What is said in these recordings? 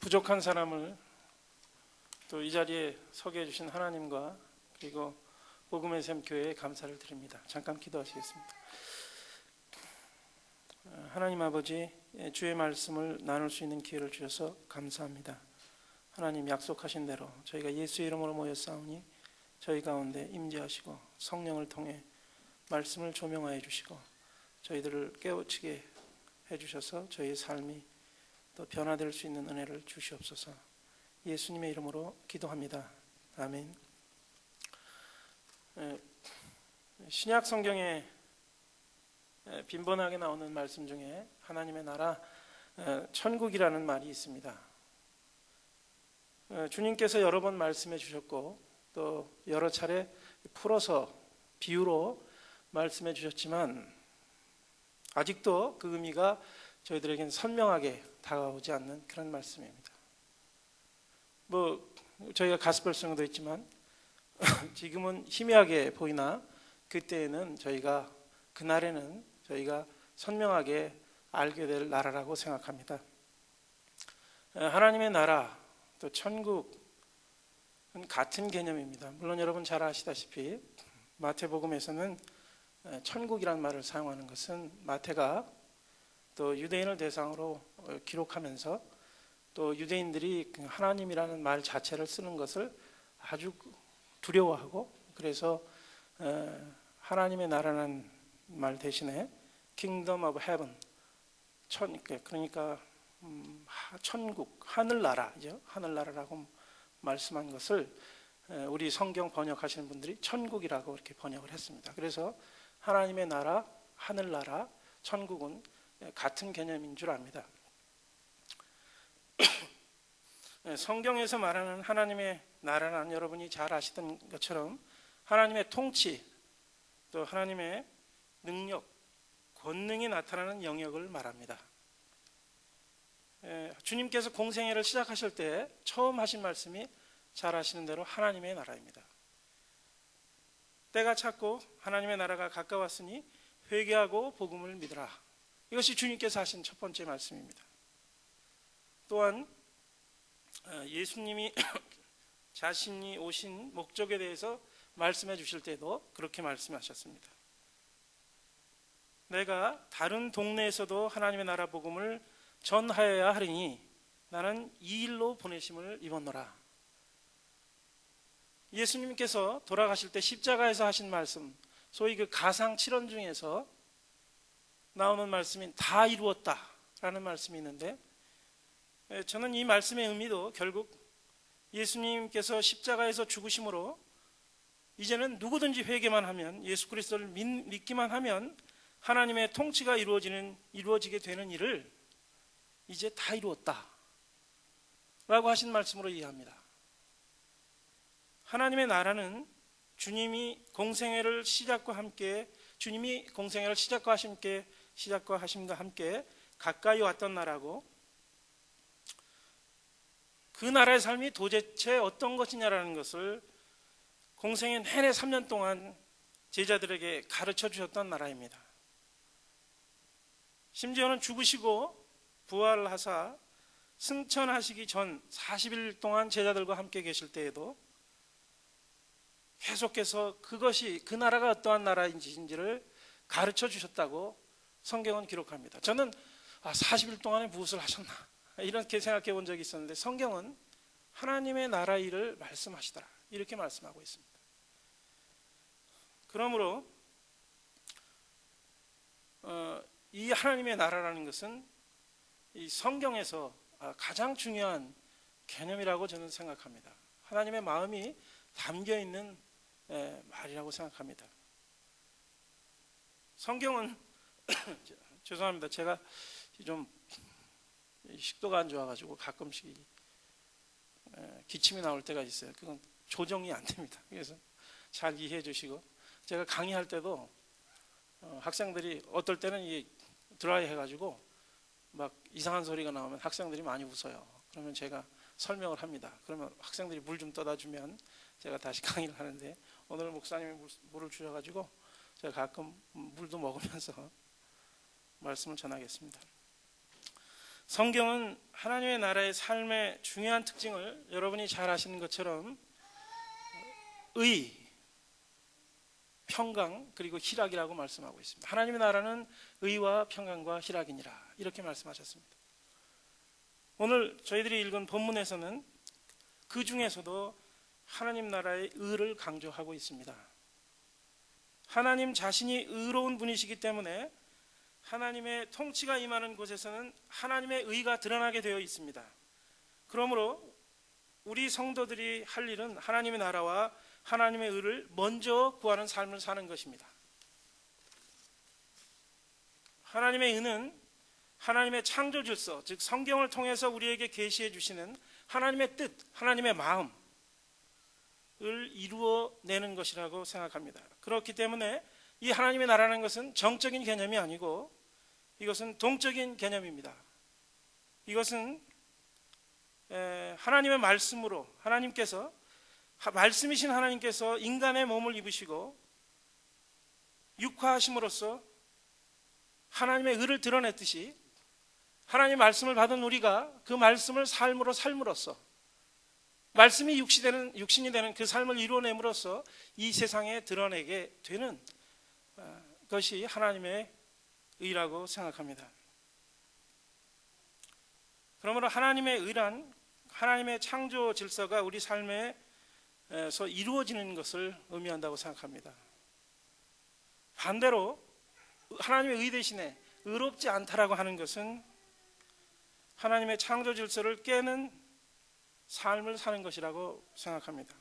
부족한 사람을 또 이 자리에 서게 해주신 하나님과 그리고 복음의 샘 교회에 감사를 드립니다. 잠깐 기도하시겠습니다. 하나님 아버지, 주의 말씀을 나눌 수 있는 기회를 주셔서 감사합니다. 하나님, 약속하신 대로 저희가 예수의 이름으로 모였사오니 저희 가운데 임재하시고 성령을 통해 말씀을 조명하여 주시고 저희들을 깨우치게 해주셔서 저희의 삶이 또 변화될 수 있는 은혜를 주시옵소서. 예수님의 이름으로 기도합니다. 아멘. 신약 성경에 빈번하게 나오는 말씀 중에 하나님의 나라, 천국이라는 말이 있습니다. 주님께서 여러 번 말씀해 주셨고 또 여러 차례 풀어서 비유로 말씀해 주셨지만 아직도 그 의미가 저희들에겐 선명하게 다가오지 않는 그런 말씀입니다. 저희가 가스펠성도 있지만 지금은 희미하게 보이나 그때에는 그날에는 저희가 선명하게 알게 될 나라라고 생각합니다. 하나님의 나라 또 천국은 같은 개념입니다. 물론 여러분 잘 아시다시피 마태복음에서는 천국이라는 말을 사용하는 것은 마태가 또 유대인을 대상으로 기록하면서 또 유대인들이 하나님이라는 말 자체를 쓰는 것을 아주 두려워하고 그래서 하나님의 나라라는 말 대신에 Kingdom of Heaven, 그러니까 천국, 하늘나라죠. 하늘나라라고 말씀한 것을 우리 성경 번역하시는 분들이 천국이라고 이렇게 번역을 했습니다. 그래서 하나님의 나라, 하늘나라, 천국은 같은 개념인 줄 압니다. 성경에서 말하는 하나님의 나라는 여러분이 잘 아시던 것처럼 하나님의 통치 또 하나님의 능력, 권능이 나타나는 영역을 말합니다. 주님께서 공생애를 시작하실 때 처음 하신 말씀이 잘 아시는 대로 하나님의 나라입니다. 때가 찼고 하나님의 나라가 가까웠으니 회개하고 복음을 믿으라. 이것이 주님께서 하신 첫 번째 말씀입니다. 또한 예수님이 자신이 오신 목적에 대해서 말씀해 주실 때도 그렇게 말씀하셨습니다. 내가 다른 동네에서도 하나님의 나라 복음을 전하여야 하리니 나는 이 일로 보내심을 입었노라. 예수님께서 돌아가실 때 십자가에서 하신 말씀, 소위 그 가상칠언 중에서 나오는 말씀인 다 이루었다라는 말씀이 있는데 저는 이 말씀의 의미도 결국 예수님께서 십자가에서 죽으심으로 이제는 누구든지 회개만 하면 예수 그리스도를 믿기만 하면 하나님의 통치가 이루어지게 되는 일을 이제 다 이루었다 라고 하신 말씀으로 이해합니다. 하나님의 나라는 주님이 공생애를 시작과 하심과 함께 가까이 왔던 나라고 그 나라의 삶이 도대체 어떤 것이냐라는 것을 공생애 내내 3년 동안 제자들에게 가르쳐 주셨던 나라입니다. 심지어는 죽으시고 부활하사 승천하시기 전 40일 동안 제자들과 함께 계실 때에도 계속해서 그 나라가 어떠한 나라인지를 가르쳐 주셨다고 성경은 기록합니다. 저는 40일 동안에 무엇을 하셨나 이렇게 생각해 본 적이 있었는데 성경은 하나님의 나라 일을 말씀하시더라 이렇게 말씀하고 있습니다. 그러므로 이 하나님의 나라라는 것은 이 성경에서 가장 중요한 개념이라고 저는 생각합니다. 하나님의 마음이 담겨 있는 말이라고 생각합니다. 성경은 죄송합니다. 제가 좀 식도가 안 좋아가지고 가끔씩 기침이 나올 때가 있어요. 그건 조정이 안 됩니다. 그래서 잘 이해해 주시고 제가 강의할 때도 학생들이 어떨 때는 드라이 해가지고 막 이상한 소리가 나오면 학생들이 많이 웃어요. 그러면 제가 설명을 합니다. 그러면 학생들이 물 좀 떠다 주면 제가 다시 강의를 하는데 오늘 목사님이 물을 주셔가지고 제가 가끔 물도 먹으면서 말씀을 전하겠습니다. 성경은 하나님의 나라의 삶의 중요한 특징을 여러분이 잘 아시는 것처럼 의, 평강, 그리고 희락이라고 말씀하고 있습니다. 하나님의 나라는 의와 평강과 희락이니라, 이렇게 말씀하셨습니다. 오늘 저희들이 읽은 본문에서는 그 중에서도 하나님 나라의 의를 강조하고 있습니다. 하나님 자신이 의로운 분이시기 때문에 하나님의 통치가 임하는 곳에서는 하나님의 의가 드러나게 되어 있습니다. 그러므로 우리 성도들이 할 일은 하나님의 나라와 하나님의 의를 먼저 구하는 삶을 사는 것입니다. 하나님의 의는 하나님의 창조 질서, 즉 성경을 통해서 우리에게 계시해 주시는 하나님의 뜻, 하나님의 마음을 이루어내는 것이라고 생각합니다. 그렇기 때문에 이 하나님의 나라는 것은 정적인 개념이 아니고 이것은 동적인 개념입니다. 이것은 하나님의 말씀으로 말씀이신 하나님께서 인간의 몸을 입으시고 육화하심으로써 하나님의 의를 드러냈듯이 하나님의 말씀을 받은 우리가 그 말씀을 삶으로 삶으로써 말씀이 육신이 되는 그 삶을 이루어냄으로써 이 세상에 드러내게 되는 것이 하나님의 의라고 생각합니다. 그러므로 하나님의 의란 하나님의 창조 질서가 우리 삶에서 이루어지는 것을 의미한다고 생각합니다. 반대로 하나님의 의 대신에 의롭지 않다라고 하는 것은 하나님의 창조 질서를 깨는 삶을 사는 것이라고 생각합니다.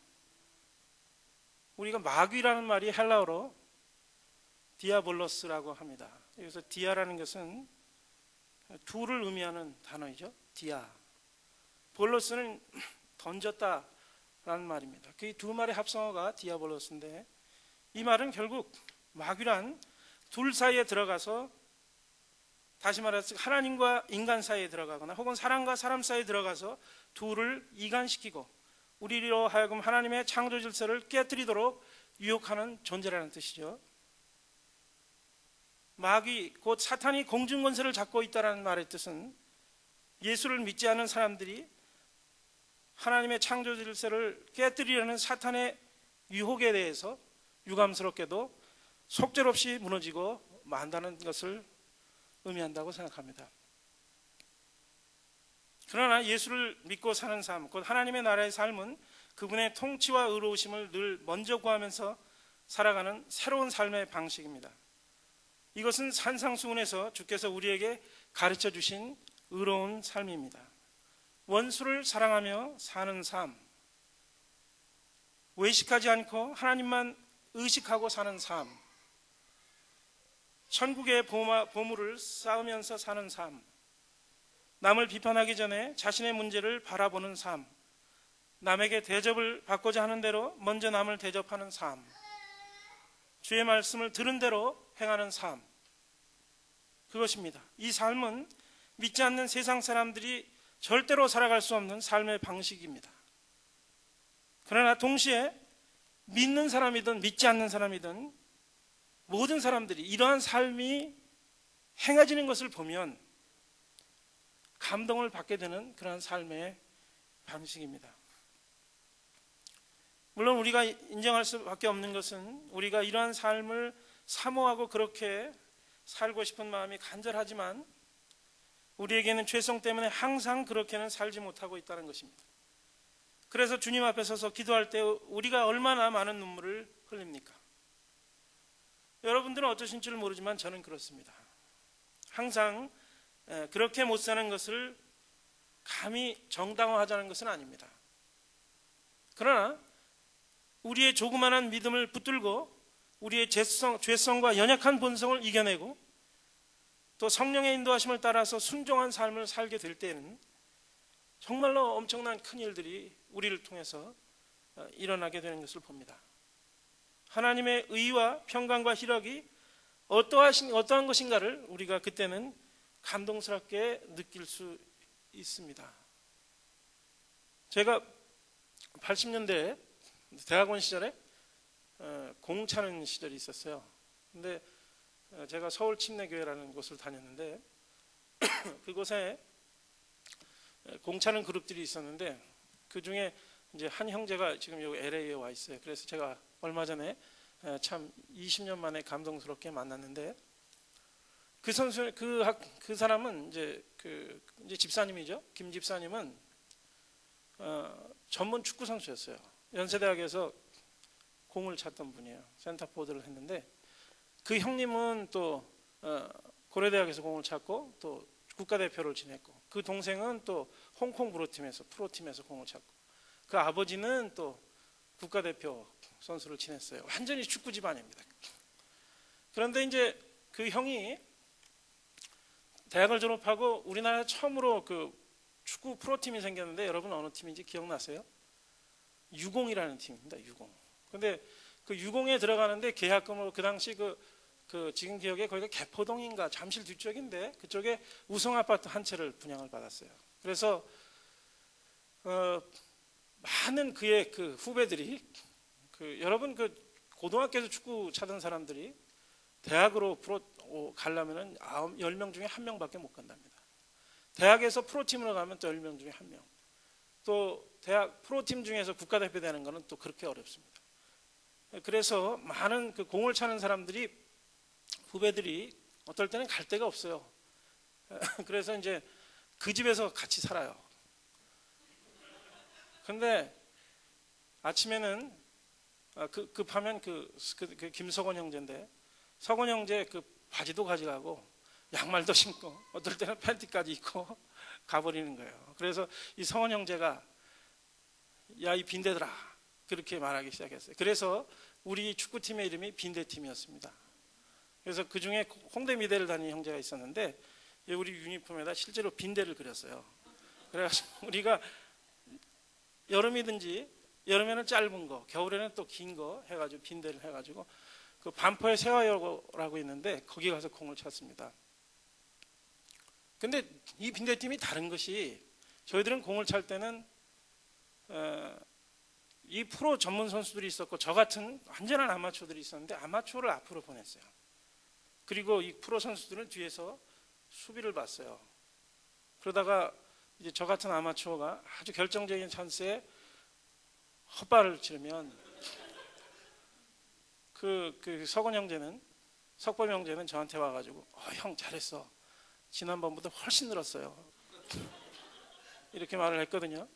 우리가 마귀라는 말이 헬라어로 디아볼로스라고 합니다. 여기서 디아라는 것은 둘을 의미하는 단어이죠. 디아. 볼로스는 던졌다라는 말입니다. 그 두 말의 합성어가 디아볼로스인데 이 말은 결국 마귀란 둘 사이에 들어가서, 다시 말해서 하나님과 인간 사이에 들어가거나 혹은 사람과 사람 사이에 들어가서 둘을 이간시키고 우리로 하여금 하나님의 창조 질서를 깨뜨리도록 유혹하는 존재라는 뜻이죠. 마귀, 곧 사탄이 공중권세를 잡고 있다는 말의 뜻은 예수를 믿지 않는 사람들이 하나님의 창조 질서를 깨뜨리려는 사탄의 유혹에 대해서 유감스럽게도 속절없이 무너지고 만다는 것을 의미한다고 생각합니다. 그러나 예수를 믿고 사는 삶, 곧 하나님의 나라의 삶은 그분의 통치와 의로우심을 늘 먼저 구하면서 살아가는 새로운 삶의 방식입니다. 이것은 산상수훈에서 주께서 우리에게 가르쳐 주신 의로운 삶입니다. 원수를 사랑하며 사는 삶, 외식하지 않고 하나님만 의식하고 사는 삶, 천국의 보물을 쌓으면서 사는 삶, 남을 비판하기 전에 자신의 문제를 바라보는 삶, 남에게 대접을 받고자 하는 대로 먼저 남을 대접하는 삶, 주의 말씀을 들은 대로 행하는 삶, 그것입니다. 이 삶은 믿지 않는 세상 사람들이 절대로 살아갈 수 없는 삶의 방식입니다. 그러나 동시에 믿는 사람이든 믿지 않는 사람이든 모든 사람들이 이러한 삶이 행해지는 것을 보면 감동을 받게 되는 그런 삶의 방식입니다. 물론 우리가 인정할 수밖에 없는 것은 우리가 이러한 삶을 사모하고 그렇게 살고 싶은 마음이 간절하지만 우리에게는 죄성 때문에 항상 그렇게는 살지 못하고 있다는 것입니다. 그래서 주님 앞에 서서 기도할 때 우리가 얼마나 많은 눈물을 흘립니까? 여러분들은 어떠신 줄 모르지만 저는 그렇습니다. 항상 그렇게 못 사는 것을 감히 정당화하자는 것은 아닙니다. 그러나 우리의 조그만한 믿음을 붙들고 우리의 죄성과 연약한 본성을 이겨내고 또 성령의 인도하심을 따라서 순종한 삶을 살게 될 때는 정말로 엄청난 큰 일들이 우리를 통해서 일어나게 되는 것을 봅니다. 하나님의 의와 평강과 희락이 어떠한 것인가를 우리가 그때는 감동스럽게 느낄 수 있습니다. 제가 80년대에 대학원 시절에 공 차는 시절이 있었어요. 근데 제가 서울 침례교회라는 곳을 다녔는데 그곳에 공차는 그룹들이 있었는데 그 중에 이제 한 형제가 지금 여기 LA에 와 있어요. 그래서 제가 얼마 전에 참 20년 만에 감동스럽게 만났는데 그 선수 그 사람은 이제 집사님이죠. 김 집사님은 전문 축구 선수였어요. 연세대학에서 공을 찼던 분이에요. 센터포드를 했는데 그 형님은 또 고려대학에서 공을 찼고 또 국가대표를 지냈고 그 동생은 또 홍콩 프로팀에서 공을 찼고 그 아버지는 또 국가대표 선수를 지냈어요. 완전히 축구 집안입니다. 그런데 이제 그 형이 대학을 졸업하고 우리나라에 처음으로 그 축구 프로팀이 생겼는데 여러분 어느 팀인지 기억나세요? 유공이라는 팀입니다. 유공. 근데 그 유공에 들어가는데 계약금으로 그 당시 지금 기억에 거기가 개포동인가 잠실 뒤쪽인데 그쪽에 우성 아파트 한 채를 분양을 받았어요. 그래서 많은 그의 그 후배들이 여러분 고등학교에서 축구 차던 사람들이 대학으로 가려면은 10명 중에 1명밖에 못 간답니다. 대학에서 프로팀으로 가면 또 10명 중에 1명. 또 대학 프로팀 중에서 국가대표 되는 거는 또 그렇게 어렵습니다. 그래서 많은 그 공을 차는 사람들이 후배들이 어떨 때는 갈 데가 없어요. 그래서 이제 그 집에서 같이 살아요. 근데 아침에는 급하면 그 김석원 형제인데 석원 형제 그 바지도 가져가고 양말도 신고 어떨 때는 팬티까지 입고 가버리는 거예요. 그래서 이 석원 형제가 야 이 빈대들아 그렇게 말하기 시작했어요. 그래서 우리 축구팀의 이름이 빈대팀이었습니다. 그래서 그 중에 홍대 미대를 다니는 형제가 있었는데 우리 유니폼에다 실제로 빈대를 그렸어요. 그래가지고 우리가 여름에는 짧은 거, 겨울에는 또 긴 거 해가지고 빈대를 해가지고 그 반포에 세화여고라고 있는데 거기 가서 공을 찼습니다. 근데 이 빈대팀이 다른 것이 저희들은 공을 찰 때는 이 프로 전문 선수들이 있었고 저 같은 완전한 아마추어들이 있었는데 아마추어를 앞으로 보냈어요. 그리고 이 프로 선수들은 뒤에서 수비를 봤어요. 그러다가 이제 저 같은 아마추어가 아주 결정적인 찬스에 헛발을 치르면 석범 형제는 저한테 와가지고 형 잘했어. 지난번보다 훨씬 늘었어요. 이렇게 말을 했거든요.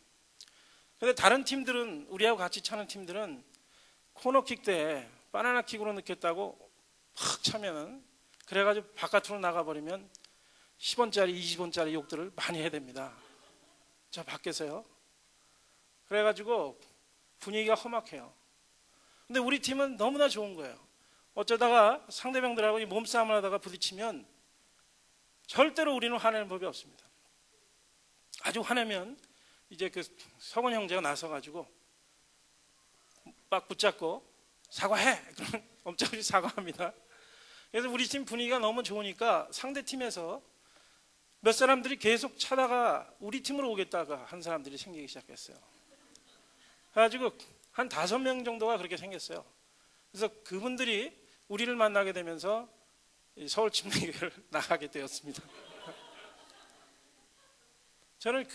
근데 다른 팀들은 우리하고 같이 차는 팀들은 코너킥 때 바나나킥으로 넣겠다고 팍 차면은 그래가지고 바깥으로 나가버리면 10원짜리 20원짜리 욕들을 많이 해야 됩니다. 저 밖에서요. 그래가지고 분위기가 험악해요. 근데 우리 팀은 너무나 좋은 거예요. 어쩌다가 상대방들하고 몸싸움을 하다가 부딪히면 절대로 우리는 화내는 법이 없습니다. 아주 화내면 이제 그 석원 형제가 나서가지고 막 붙잡고 사과해! 그러면 엄청나게 사과합니다. 그래서 우리 팀 분위기가 너무 좋으니까 상대 팀에서 몇 사람들이 계속 차다가 우리 팀으로 오겠다가 한 사람들이 생기기 시작했어요. 그래가지고 한 5명 정도가 그렇게 생겼어요. 그래서 그분들이 우리를 만나게 되면서 서울 침례교회를 나가게 되었습니다. 저는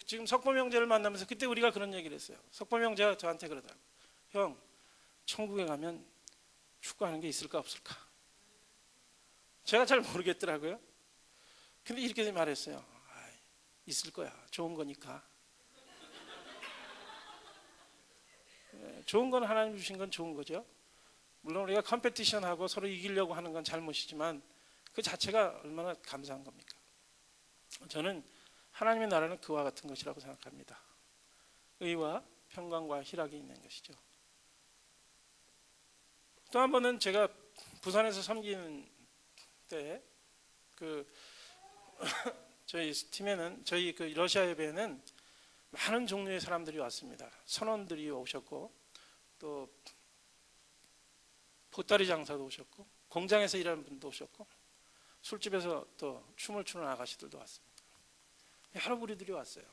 지금 석범 형제를 만나면서 그때 우리가 그런 얘기를 했어요. 석범 형제가 저한테 그러더라고요. 형, 천국에 가면 축구하는 게 있을까 없을까? 제가 잘 모르겠더라고요. 근데 이렇게 말했어요. 있을 거야. 좋은 거니까. 좋은 건 하나님 주신 건 좋은 거죠. 물론 우리가 컴페티션하고 서로 이기려고 하는 건 잘못이지만 그 자체가 얼마나 감사한 겁니까? 저는 하나님의 나라는 그와 같은 것이라고 생각합니다. 의와 평강과 희락이 있는 것이죠. 또 한 번은 제가 부산에서 섬기는 때 저희 팀에는 저희 러시아 예배에는 많은 종류의 사람들이 왔습니다. 선원들이 오셨고 또 보따리 장사도 오셨고 공장에서 일하는 분도 오셨고 술집에서 또 춤을 추는 아가씨들도 왔습니다. 여러 무리들이 왔어요.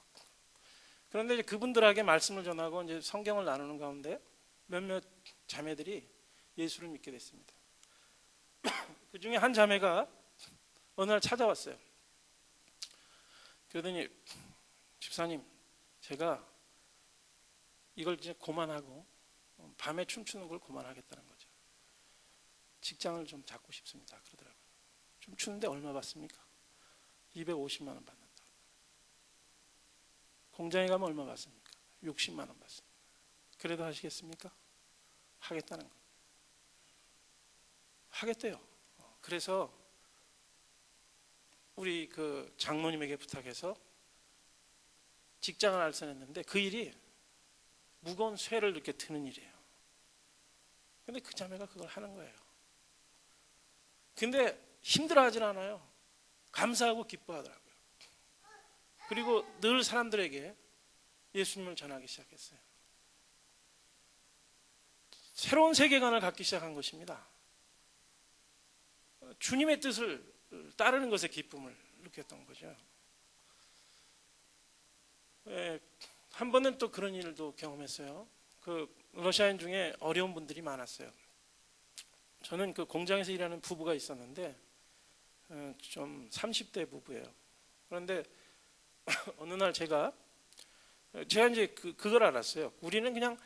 그런데 이제 그분들에게 말씀을 전하고 이제 성경을 나누는 가운데 몇몇 자매들이 예수를 믿게 됐습니다. 그 중에 한 자매가 어느 날 찾아왔어요. 그러더니 집사님, 제가 이걸 이제 그만하고 밤에 춤추는 걸 그만하겠다는 거죠. 직장을 좀 잡고 싶습니다. 그러더라고요. 춤추는데 얼마 받습니까? 250만 원 받는다. 공장에 가면 얼마 받습니까? 60만 원 받습니다. 그래도 하시겠습니까? 하겠다는 거예요. 하겠대요. 그래서 우리 그 장모님에게 부탁해서 직장을 알선했는데 그 일이 무거운 쇠를 이렇게 드는 일이에요. 근데 그 자매가 그걸 하는 거예요. 근데 힘들어하진 않아요. 감사하고 기뻐하더라고요. 그리고 늘 사람들에게 예수님을 전하기 시작했어요. 새로운 세계관을 갖기 시작한 것입니다. 주님의 뜻을 따르는 것에 기쁨을 느꼈던 거죠. 한 번은 또 그런 일도 경험했어요. 그 러시아인 중에 어려운 분들이 많았어요. 저는 그 공장에서 일하는 부부가 있었는데 좀 30대 부부예요. 그런데 어느 날 제가 이제 그걸 알았어요. 우리는 그냥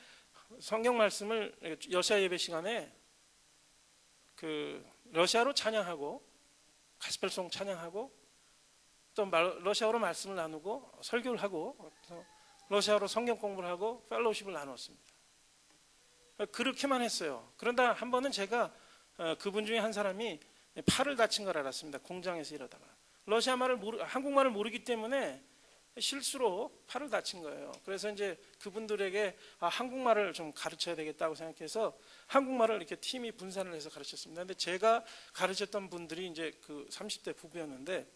성경 말씀을 러시아 예배 시간에 그 러시아로 찬양하고 가스펠송 찬양하고 또 러시아어로 말씀을 나누고 설교를 하고 러시아어로 성경 공부를 하고 펠로우십을 나눴습니다. 그렇게만 했어요. 그런데 한 번은 제가 그분 중에 한 사람이 팔을 다친 걸 알았습니다. 공장에서 일하다가 러시아 말을 한국말을 모르기 때문에 실수로 팔을 다친 거예요. 그래서 이제 그분들에게 한국말을 좀 가르쳐야 되겠다고 생각해서 한국말을 이렇게 팀이 분산을 해서 가르쳤습니다. 근데 제가 가르쳤던 분들이 이제 그 30대 부부였는데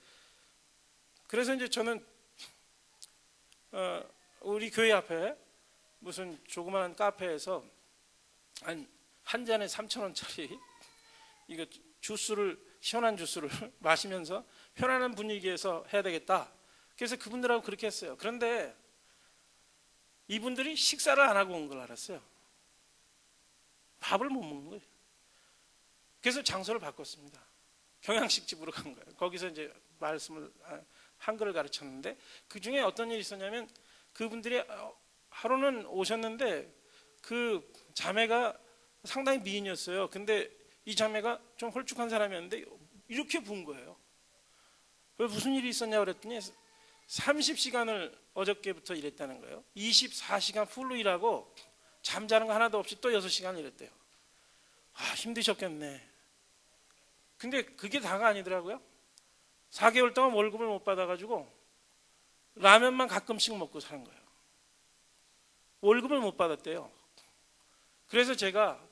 그래서 이제 저는 우리 교회 앞에 무슨 조그마한 카페에서 한 잔에 3,000원짜리 이거 시원한 주스를 마시면서 편안한 분위기에서 해야 되겠다. 그래서 그분들하고 그렇게 했어요. 그런데 이분들이 식사를 안 하고 온 걸 알았어요. 밥을 못 먹는 거예요. 그래서 장소를 바꿨습니다. 경양식 집으로 간 거예요. 거기서 이제 말씀을 한글을 가르쳤는데 그 중에 어떤 일이 있었냐면 그분들이 하루는 오셨는데 그 자매가 상당히 미인이었어요. 근데 이 자매가 좀 홀쭉한 사람이었는데 이렇게 부은 거예요. 무슨 일이 있었냐 그랬더니 30시간을 어저께부터 일했다는 거예요. 24시간 풀로 일하고 잠자는 거 하나도 없이 또 6시간 일했대요. 힘드셨겠네. 근데 그게 다가 아니더라고요. 4개월 동안 월급을 못 받아가지고 라면만 가끔씩 먹고 사는 거예요. 월급을 못 받았대요. 그래서 제가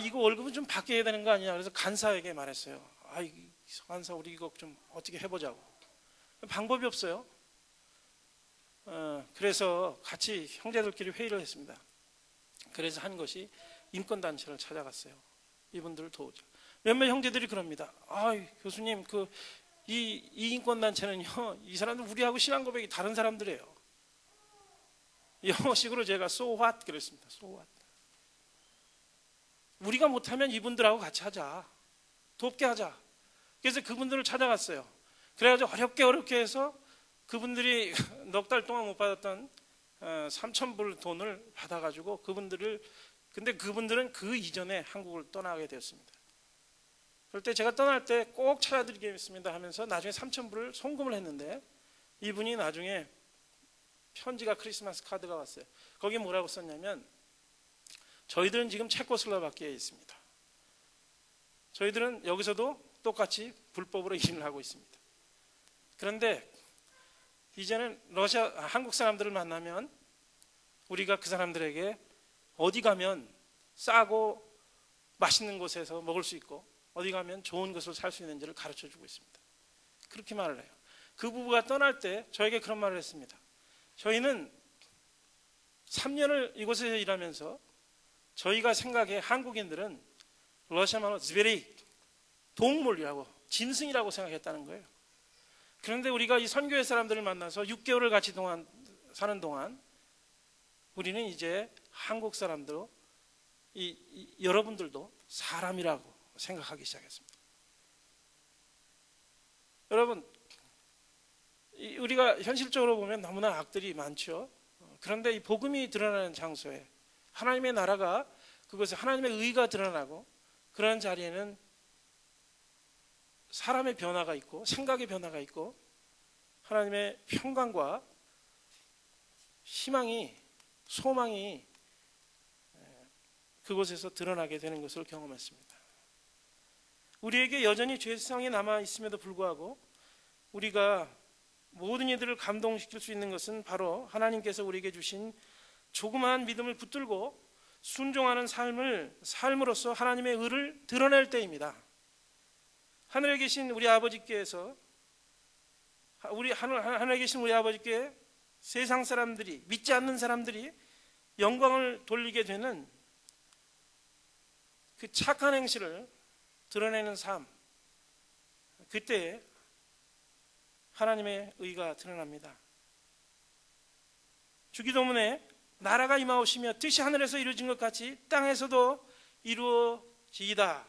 이거 월급은 좀 받게 해야 되는 거 아니냐. 그래서 간사에게 말했어요. 간사 우리 이거 좀 어떻게 해보자고. 방법이 없어요. 그래서 같이 형제들끼리 회의를 했습니다. 그래서 한 것이 인권단체를 찾아갔어요. 이분들을 도우자. 몇몇 형제들이 그럽니다. 교수님, 이 인권단체는요, 이 사람들 우리하고 신앙 고백이 다른 사람들이에요. 영어식으로 제가 so what 그랬습니다. so what. 우리가 못하면 이분들하고 같이 하자. 돕게 하자. 그래서 그분들을 찾아갔어요. 그래가지고 어렵게 해서 그분들이 넉 달 동안 못 받았던 3,000불 돈을 받아가지고 근데 그분들은 그 이전에 한국을 떠나게 되었습니다. 그럴 때 제가 떠날 때 꼭 찾아드리겠습니다 하면서 나중에 3,000불을 송금을 했는데 이분이 나중에 편지가 크리스마스 카드가 왔어요. 거기에 뭐라고 썼냐면 저희들은 지금 체코슬로바키아에 있습니다. 저희들은 여기서도 똑같이 불법으로 일을 하고 있습니다. 그런데 이제는 한국 사람들을 만나면 우리가 그 사람들에게 어디 가면 싸고 맛있는 곳에서 먹을 수 있고 어디 가면 좋은 것을 살 수 있는지를 가르쳐 주고 있습니다. 그렇게 말을 해요. 그 부부가 떠날 때 저에게 그런 말을 했습니다. 저희는 3년을 이곳에서 일하면서 저희가 생각해 한국인들은 러시아말로 zvery 동물이라고 짐승이라고 생각했다는 거예요. 그런데 우리가 이 선교회 사람들을 만나서 6개월을 같이 사는 동안 우리는 이제 한국 사람들 여러분들도 사람이라고 생각하기 시작했습니다. 여러분 우리가 현실적으로 보면 너무나 악들이 많죠. 그런데 이 복음이 드러나는 장소에 하나님의 나라가, 그것에 하나님의 의가 드러나고, 그런 자리에는 사람의 변화가 있고 생각의 변화가 있고 하나님의 평강과 희망이, 소망이 그곳에서 드러나게 되는 것을 경험했습니다. 우리에게 여전히 죄성이 남아 있음에도 불구하고 우리가 모든 이들을 감동시킬 수 있는 것은 바로 하나님께서 우리에게 주신 조그마한 믿음을 붙들고 순종하는 삶을 삶으로써 하나님의 의를 드러낼 때입니다. 하늘에 계신 우리 아버지께서, 하늘에 계신 우리 아버지께 세상 사람들이, 믿지 않는 사람들이 영광을 돌리게 되는 그 착한 행실을 드러내는 삶, 그때 하나님의 의가 드러납니다. 주기도문에 나라가 임하오시며 뜻이 하늘에서 이루어진 것 같이 땅에서도 이루어지이다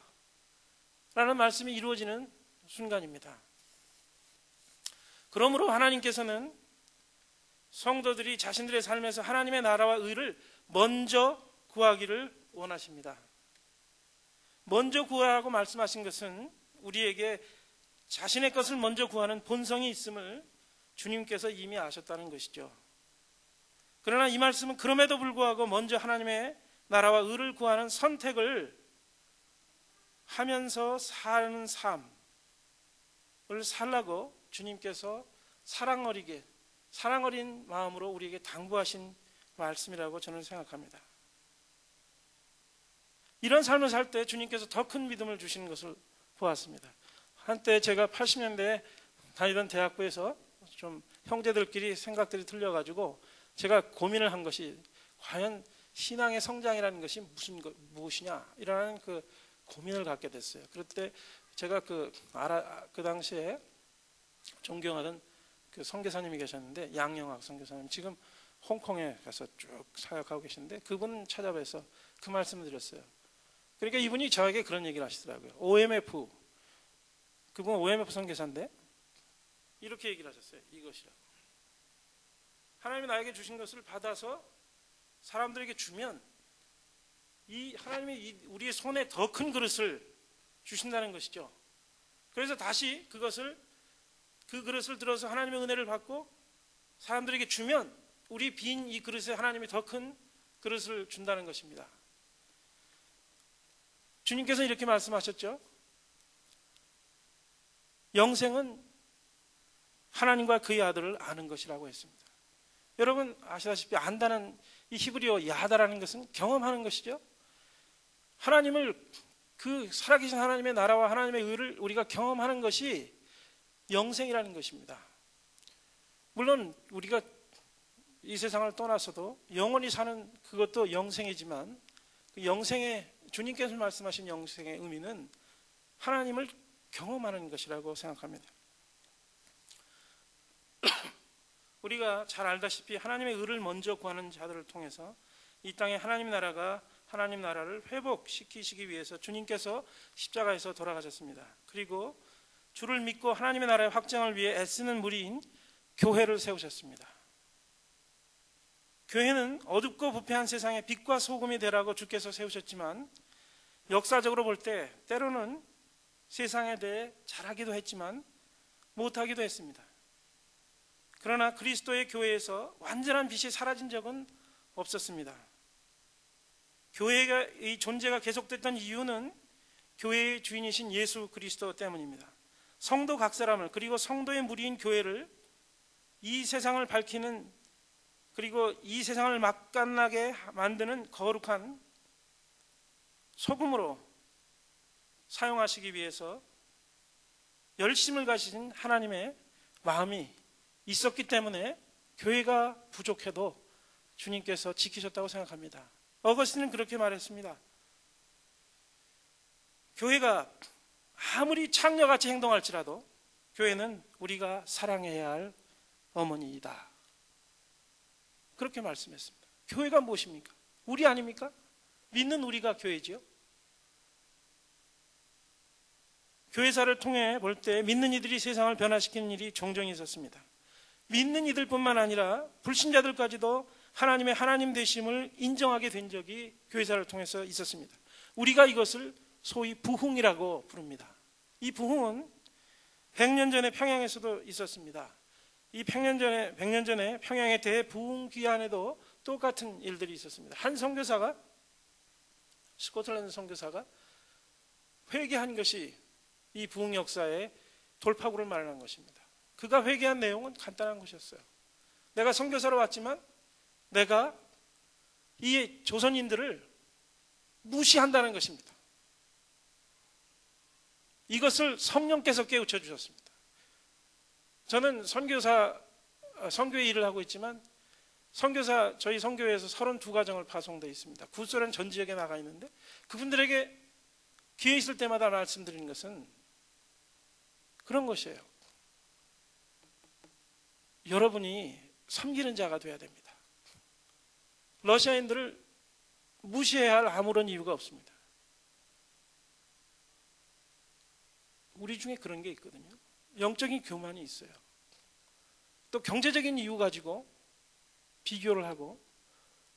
라는 말씀이 이루어지는 순간입니다. 그러므로 하나님께서는 성도들이 자신들의 삶에서 하나님의 나라와 의를 먼저 구하기를 원하십니다. 먼저 구하라고 말씀하신 것은 우리에게 자신의 것을 먼저 구하는 본성이 있음을 주님께서 이미 아셨다는 것이죠. 그러나 이 말씀은 그럼에도 불구하고 먼저 하나님의 나라와 의를 구하는 선택을 하면서 사는 삶을 살라고 주님께서 사랑 어린 마음으로 우리에게 당부하신 말씀이라고 저는 생각합니다. 이런 삶을 살 때 주님께서 더 큰 믿음을 주시는 것을 보았습니다. 한때 제가 80년대에 다니던 대학부에서 좀 형제들끼리 생각들이 틀려가지고 제가 고민을 한 것이 과연 신앙의 성장이라는 것이 무엇이냐 이라는 그 고민을 갖게 됐어요. 그럴 때 제가 그 당시에 존경하던 그 선교사님이 계셨는데, 양영학 선교사님, 지금 홍콩에 가서 쭉 사역하고 계시는데 그분 찾아뵈서 그 말씀을 드렸어요. 그러니까 이분이 저에게 그런 얘기를 하시더라고요. OMF, 그분은 OMF 선교사인데 이렇게 얘기를 하셨어요. 이것이라고. 하나님이 나에게 주신 것을 받아서 사람들에게 주면 이 하나님이 우리의 손에 더 큰 그릇을 주신다는 것이죠. 그래서 다시 그 그릇을 들어서 하나님의 은혜를 받고 사람들에게 주면 우리 빈 이 그릇에 하나님이 더 큰 그릇을 준다는 것입니다. 주님께서 이렇게 말씀하셨죠. 영생은 하나님과 그의 아들을 아는 것이라고 했습니다. 여러분 아시다시피 안다는 이 히브리어 야다라는 것은 경험하는 것이죠. 하나님을, 그 살아계신 하나님의 나라와 하나님의 의를 우리가 경험하는 것이 영생이라는 것입니다. 물론 우리가 이 세상을 떠나서도 영원히 사는 그것도 영생이지만 그 영생의, 주님께서 말씀하신 영생의 의미는 하나님을 경험하는 것이라고 생각합니다. 우리가 잘 알다시피 하나님의 의를 먼저 구하는 자들을 통해서 이 땅에 하나님 나라를 회복시키시기 위해서 주님께서 십자가에서 돌아가셨습니다. 그리고 주를 믿고 하나님의 나라의 확장을 위해 애쓰는 무리인 교회를 세우셨습니다. 교회는 어둡고 부패한 세상의 빛과 소금이 되라고 주께서 세우셨지만 역사적으로 볼 때 때로는 세상에 대해 잘하기도 했지만 못하기도 했습니다. 그러나 그리스도의 교회에서 완전한 빛이 사라진 적은 없었습니다. 교회의 존재가 계속됐던 이유는 교회의 주인이신 예수 그리스도 때문입니다. 성도 각 사람을, 그리고 성도의 무리인 교회를 이 세상을 밝히는, 그리고 이 세상을 맛깔나게 만드는 거룩한 소금으로 사용하시기 위해서 열심을 가지신 하나님의 마음이 있었기 때문에 교회가 부족해도 주님께서 지키셨다고 생각합니다. 어거스틴은 그렇게 말했습니다. 교회가 아무리 창녀같이 행동할지라도 교회는 우리가 사랑해야 할 어머니이다. 그렇게 말씀했습니다. 교회가 무엇입니까? 우리 아닙니까? 믿는 우리가 교회지요. 교회사를 통해 볼 때 믿는 이들이 세상을 변화시키는 일이 종종 있었습니다. 믿는 이들뿐만 아니라 불신자들까지도 하나님의 하나님 되심을 인정하게 된 적이 교회사를 통해서 있었습니다. 우리가 이것을 소위 부흥이라고 부릅니다. 이 부흥은 100년 전에 평양에서도 있었습니다. 이 100년 전에 평양의 대부흥 귀환에도 똑같은 일들이 있었습니다. 한 선교사가, 스코틀랜드 선교사가 회개한 것이 이 부흥 역사의 돌파구를 마련한 것입니다. 그가 회개한 내용은 간단한 것이었어요. 내가 선교사로 왔지만 내가 이 조선인들을 무시한다는 것입니다. 이것을 성령께서 깨우쳐 주셨습니다. 저는 선교회 일을 하고 있지만 저희 선교회에서 32가정을 파송되어 있습니다. 구소련 전 지역에 나가 있는데 그분들에게 기회 있을 때마다 말씀드리는 것은 그런 것이에요. 여러분이 섬기는 자가 되어야 됩니다. 러시아인들을 무시해야 할 아무런 이유가 없습니다. 우리 중에 그런 게 있거든요. 영적인 교만이 있어요. 또 경제적인 이유 가지고 비교를 하고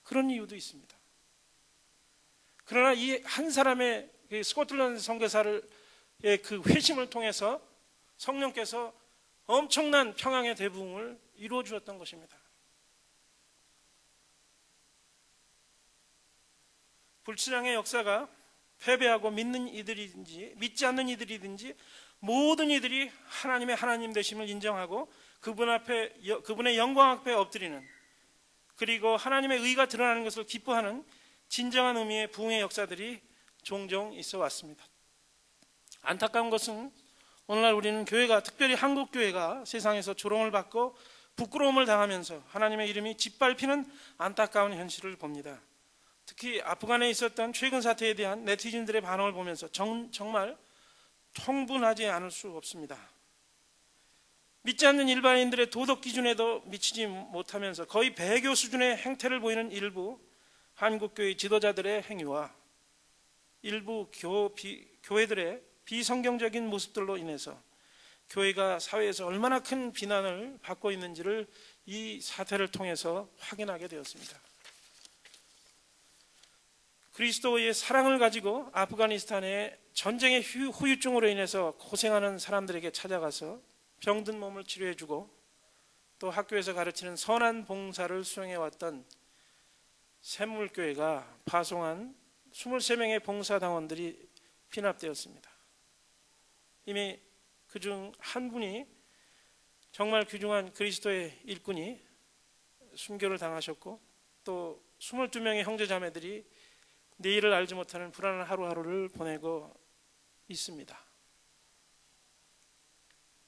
그런 이유도 있습니다. 그러나 이 한 사람의 스코틀랜드 선교사의 그 회심을 통해서 성령께서 엄청난 평양의 대부흥을 이루어 주었던 것입니다. 불신앙의 역사가 패배하고 믿는 이들이든지 믿지 않는 이들이든지 모든 이들이 하나님의 하나님 되심을 인정하고 그분의 영광 앞에 엎드리는, 그리고 하나님의 의가 드러나는 것을 기뻐하는 진정한 의미의 부흥의 역사들이 종종 있어 왔습니다. 안타까운 것은 오늘날 우리는 교회가, 특별히 한국 교회가 세상에서 조롱을 받고 부끄러움을 당하면서 하나님의 이름이 짓밟히는 안타까운 현실을 봅니다. 특히 아프간에 있었던 최근 사태에 대한 네티즌들의 반응을 보면서 정말 통분하지 않을 수 없습니다. 믿지 않는 일반인들의 도덕 기준에도 미치지 못하면서 거의 배교 수준의 행태를 보이는 일부 한국교회 지도자들의 행위와 일부 교회들의 비성경적인 모습들로 인해서 교회가 사회에서 얼마나 큰 비난을 받고 있는지를 이 사태를 통해서 확인하게 되었습니다. 그리스도의 사랑을 가지고 아프가니스탄의 전쟁의 후유증으로 인해서 고생하는 사람들에게 찾아가서 병든 몸을 치료해주고 또 학교에서 가르치는 선한 봉사를 수행해왔던 샘물교회가 파송한 23명의 봉사당원들이 피납되었습니다. 이미 그중 한 분이 정말 귀중한 그리스도의 일꾼이 순교를 당하셨고 또 22명의 형제자매들이 내일을 알지 못하는 불안한 하루하루를 보내고 있습니다.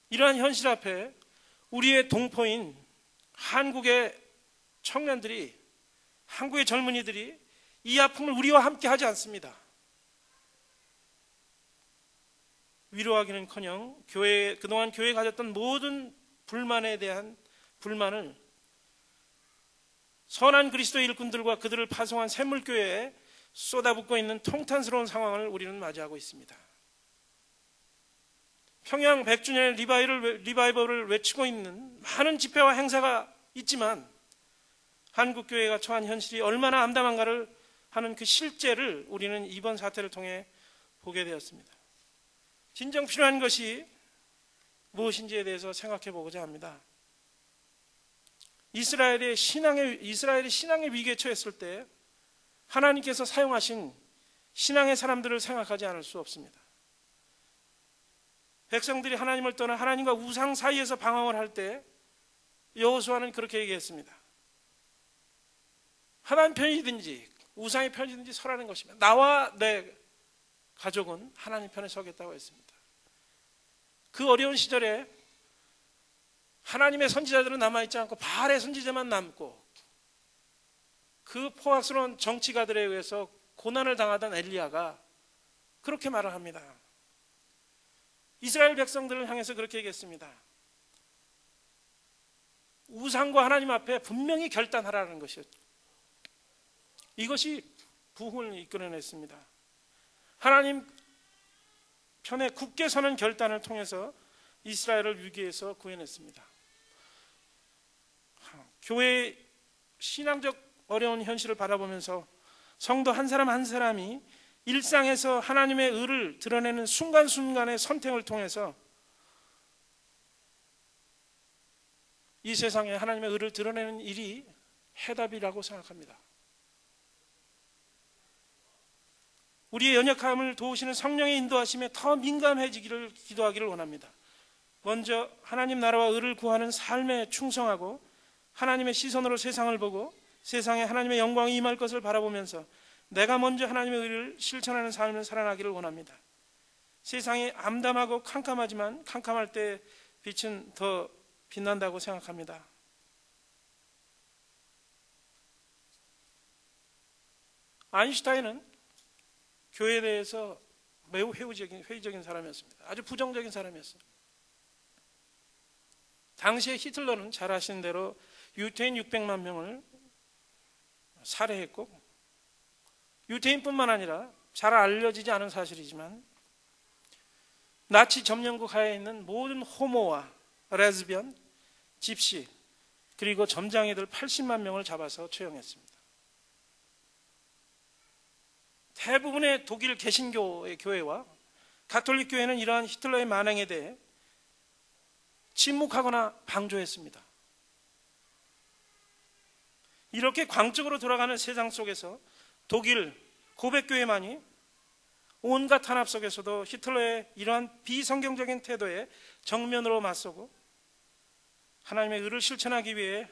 이러한 현실 앞에 우리의 동포인 한국의 청년들이, 한국의 젊은이들이 이 아픔을 우리와 함께 하지 않습니다. 위로하기는커녕 그동안 교회에 가졌던 모든 불만에 대한 불만을 선한 그리스도의 일꾼들과 그들을 파송한 샘물교회에 쏟아붓고 있는 통탄스러운 상황을 우리는 맞이하고 있습니다. 평양 100주년 리바이벌을 외치고 있는 많은 집회와 행사가 있지만 한국교회가 처한 현실이 얼마나 암담한가를 하는 그 실제를 우리는 이번 사태를 통해 보게 되었습니다. 진정 필요한 것이 무엇인지에 대해서 생각해 보고자 합니다. 이스라엘이 신앙의 위기에 처했을 때 하나님께서 사용하신 신앙의 사람들을 생각하지 않을 수 없습니다. 백성들이 하나님을 떠나 하나님과 우상 사이에서 방황을 할 때 여호수아는 그렇게 얘기했습니다. 하나님 편이든지 우상의 편이든지 서라는 것입니다. 나와 내 가족은 하나님 편에 서겠다고 했습니다. 그 어려운 시절에 하나님의 선지자들은 남아있지 않고 바알의 선지자만 남고 그 포악스러운 정치가들에 의해서 고난을 당하던 엘리야가 그렇게 말을 합니다. 이스라엘 백성들을 향해서 그렇게 얘기했습니다. 우상과 하나님 앞에 분명히 결단하라는 것이었죠. 이것이 부흥을 이끌어냈습니다. 하나님 편에 굳게 서는 결단을 통해서 이스라엘을 위기에서 구해냈습니다. 교회 신앙적 어려운 현실을 바라보면서 성도 한 사람 한 사람이 일상에서 하나님의 의를 드러내는 순간순간의 선택을 통해서 이 세상에 하나님의 의를 드러내는 일이 해답이라고 생각합니다. 우리의 연약함을 도우시는 성령의 인도하심에 더 민감해지기를 기도하기를 원합니다. 먼저 하나님 나라와 의를 구하는 삶에 충성하고 하나님의 시선으로 세상을 보고 세상에 하나님의 영광이 임할 것을 바라보면서 내가 먼저 하나님의 의를 실천하는 삶을 살아나기를 원합니다. 세상이 암담하고 캄캄하지만 캄캄할 때 빛은 더 빛난다고 생각합니다. 아인슈타인은 교회에 대해서 매우 회의적인 사람이었습니다. 아주 부정적인 사람이었어요. 당시에 히틀러는 잘 아시는 대로 유태인 600만 명을 살해했고, 유태인뿐만 아니라 잘 알려지지 않은 사실이지만 나치 점령국 하에 있는 모든 호모와 레즈비언, 집시, 그리고 점장이들 80만 명을 잡아서 처형했습니다. 대부분의 독일 개신교의 교회와 가톨릭 교회는 이러한 히틀러의 만행에 대해 침묵하거나 방조했습니다. 이렇게 광적으로 돌아가는 세상 속에서 독일 고백교회만이 온갖 탄압 속에서도 히틀러의 이러한 비성경적인 태도에 정면으로 맞서고 하나님의 의를 실천하기 위해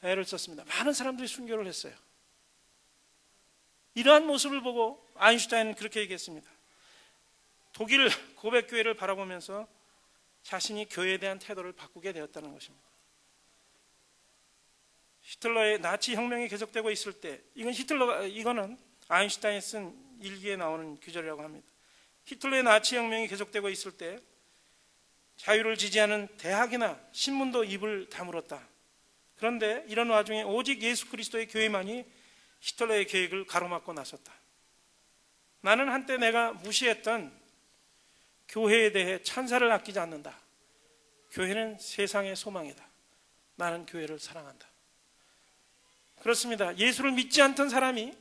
애를 썼습니다. 많은 사람들이 순교를 했어요. 이러한 모습을 보고 아인슈타인은 그렇게 얘기했습니다. 독일 고백교회를 바라보면서 자신이 교회에 대한 태도를 바꾸게 되었다는 것입니다. 히틀러의 나치 혁명이 계속되고 있을 때, 이거는 아인슈타인이 쓴 일기에 나오는 구절이라고 합니다. 히틀러의 나치 혁명이 계속되고 있을 때 자유를 지지하는 대학이나 신문도 입을 다물었다. 그런데 이런 와중에 오직 예수 그리스도의 교회만이 히틀러의 계획을 가로막고 나섰다. 나는 한때 내가 무시했던 교회에 대해 찬사를 아끼지 않는다. 교회는 세상의 소망이다. 나는 교회를 사랑한다. 그렇습니다. 예수를 믿지 않던 사람이,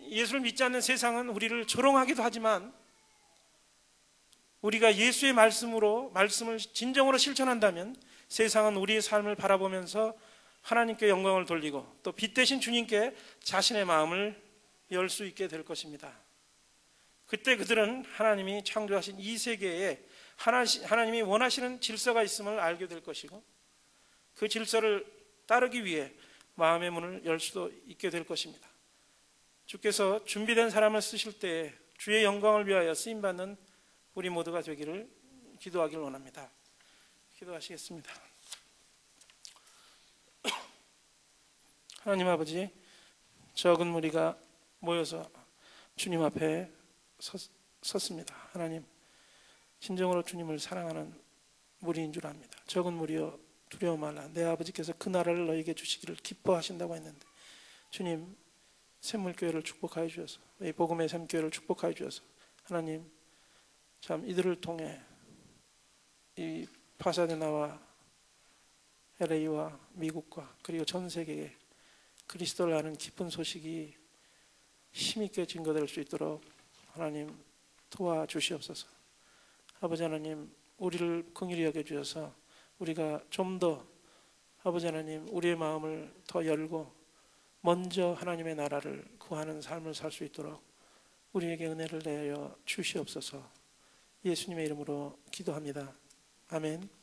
예수를 믿지 않는 세상은 우리를 조롱하기도 하지만 우리가 예수의 말씀을 진정으로 실천한다면 세상은 우리의 삶을 바라보면서 하나님께 영광을 돌리고 또 빛 대신 주님께 자신의 마음을 열 수 있게 될 것입니다. 그때 그들은 하나님이 창조하신 이 세계에 하나님이 원하시는 질서가 있음을 알게 될 것이고 그 질서를 따르기 위해 마음의 문을 열 수도 있게 될 것입니다. 주께서 준비된 사람을 쓰실 때 주의 영광을 위하여 쓰임받는 우리 모두가 되기를 기도하기를 원합니다. 기도하시겠습니다. 하나님 아버지, 적은 무리가 모여서 주님 앞에 섰습니다. 하나님, 진정으로 주님을 사랑하는 무리인 줄 압니다. 적은 무리여 두려워 말라. 내 아버지께서 그 나라를 너에게 주시기를 기뻐하신다고 했는데 주님, 샘물교회를 축복하여 주셔서, 이 복음의 샘교회를 축복하여 주셔서 하나님, 참 이들을 통해 이 파사데나와 LA와 미국과 그리고 전 세계에 그리스도를 아는 기쁜 소식이 힘있게 증거될 수 있도록 하나님 도와주시옵소서. 아버지 하나님, 우리를 긍휼히 여겨주셔서 우리가 좀 더 아버지 하나님 우리의 마음을 더 열고 먼저 하나님의 나라를 구하는 삶을 살 수 있도록 우리에게 은혜를 내어 주시옵소서. 예수님의 이름으로 기도합니다. 아멘.